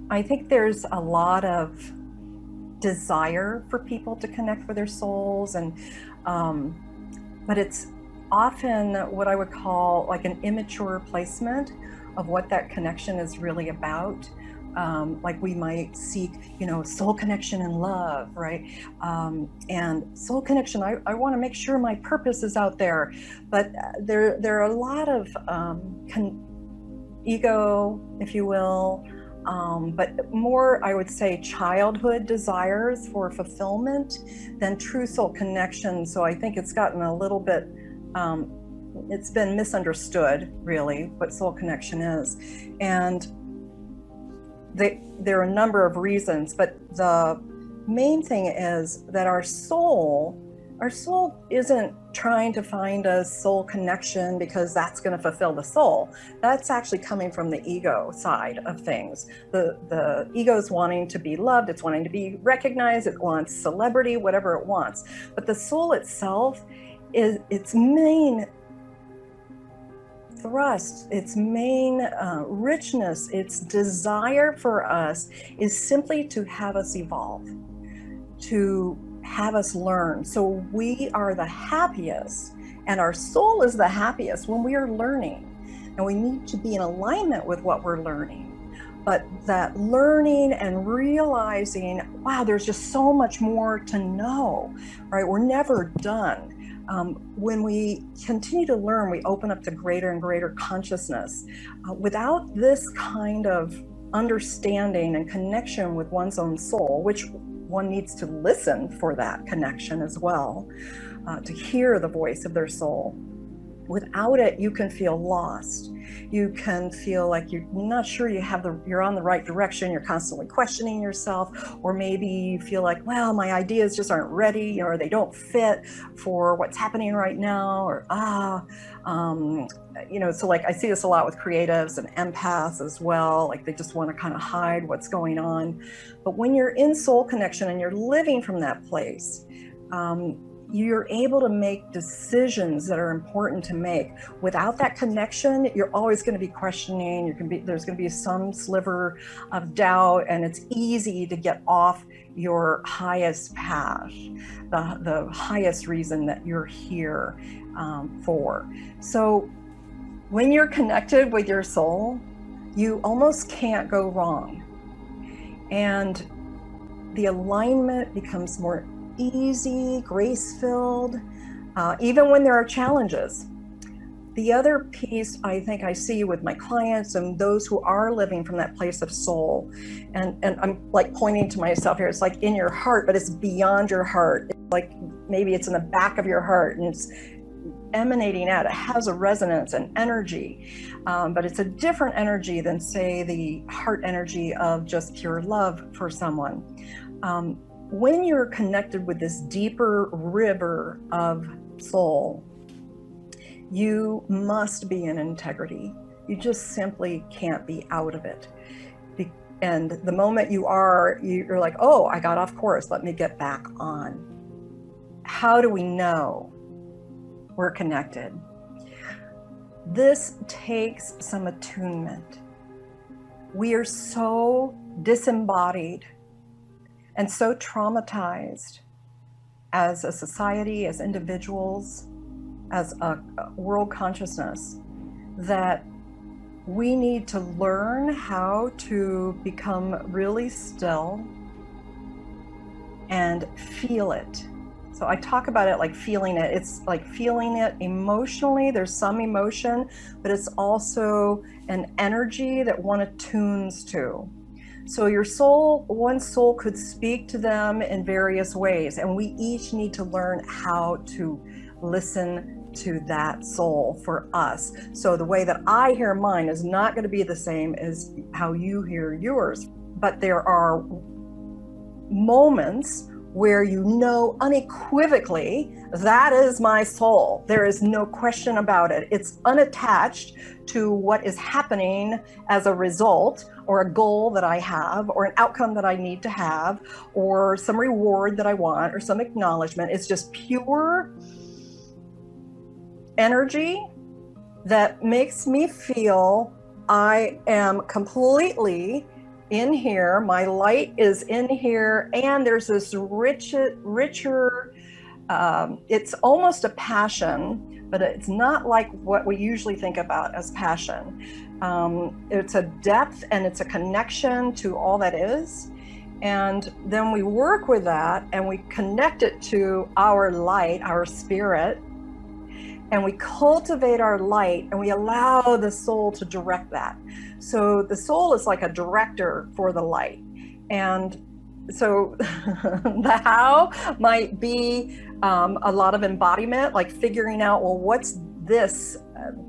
I think there's a lot of desire for people to connect with their souls, and um, but it's often what I would call like an immature placement of what that connection is really about. Like we might seek, soul connection and love, right? And soul connection, I want to make sure my purpose is out there, but there are a lot of ego, if you will, but more, I would say, childhood desires for fulfillment than true soul connection. So I think it's gotten a little bit, it's been misunderstood, really, what soul connection is. And there are a number of reasons, but the main thing is that our soul isn't trying to find a soul connection because that's going to fulfill the soul. That's actually coming from the ego side of things. The ego is wanting to be loved, it's wanting to be recognized, it wants celebrity, whatever it wants. But the soul itself, is its main thrust, its main richness, its desire for us is simply to have us evolve, to have us learn. So we are the happiest, and our soul is the happiest when we are learning. And we need to be in alignment with what we're learning. But that learning and realizing, wow, there's just so much more to know, right? We're never done. When we continue to learn, we open up to greater and greater consciousness. Without this kind of understanding and connection with one's own soul, which one needs to listen for that connection as well, to hear the voice of their soul. Without it, you can feel lost. You can feel like you're not sure you're on the right direction. You're constantly questioning yourself, or maybe you feel like, well, my ideas just aren't ready, or they don't fit for what's happening right now, or so like I see this a lot with creatives and empaths as well. Like they just want to kind of hide what's going on. But when you're in soul connection and you're living from that place, you're able to make decisions that are important to make. Without that connection, you're always going to be questioning. There's going to be some sliver of doubt, and it's easy to get off your highest path, the highest reason that you're here for. So when you're connected with your soul, you almost can't go wrong. And the alignment becomes more easy, grace-filled, even when there are challenges. The other piece I think I see with my clients and those who are living from that place of soul, and I'm like pointing to myself here, it's like in your heart, but it's beyond your heart. It's like maybe it's in the back of your heart and it's emanating out. It has a resonance and energy, but it's a different energy than, say, the heart energy of just pure love for someone. When you're connected with this deeper river of soul, you must be in integrity. You just simply can't be out of it. And the moment you're like, oh, I got off course, let me get back on. How do we know we're connected? This takes some attunement. We are so disembodied and so traumatized as a society, as individuals, as a world consciousness, that we need to learn how to become really still and feel it. So I talk about it like feeling it. It's like feeling it emotionally. There's some emotion, but it's also an energy that one attunes to. So your soul, one soul could speak to them in various ways, and we each need to learn how to listen to that soul for us. So the way that I hear mine is not going to be the same as how you hear yours, but there are moments where you know unequivocally, that is my soul. There is no question about it. It's unattached to what is happening as a result, or a goal that I have, or an outcome that I need to have, or some reward that I want, or some acknowledgement. It's just pure energy that makes me feel I am completely in here, my light is in here, and there's this richer, it's almost a passion, but it's not like what we usually think about as passion. It's a depth and it's a connection to all that is. And then we work with that and we connect it to our light, our spirit, and we cultivate our light and we allow the soul to direct that. So the soul is like a director for the light. And so the how might be a lot of embodiment, like figuring out, well, what's this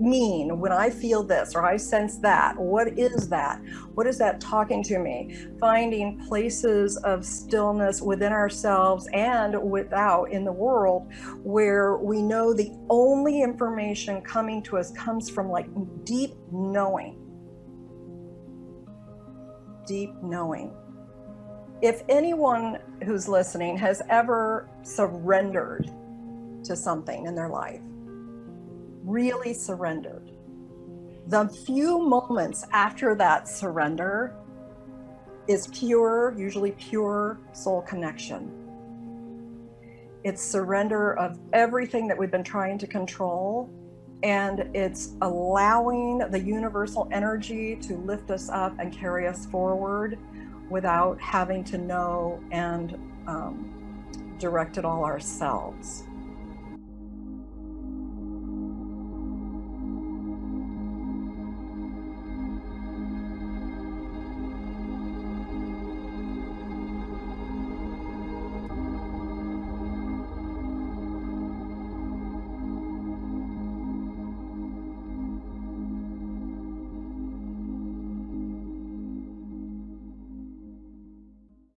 mean when I feel this or I sense that? What is that? What is that talking to me? Finding places of stillness within ourselves and without in the world where we know the only information coming to us comes from like deep knowing. Deep knowing. If anyone who's listening has ever surrendered to something in their life, really surrendered, the few moments after that surrender is pure, usually pure soul connection. It's surrender of everything that we've been trying to control, and it's allowing the universal energy to lift us up and carry us forward without having to know and direct it all ourselves.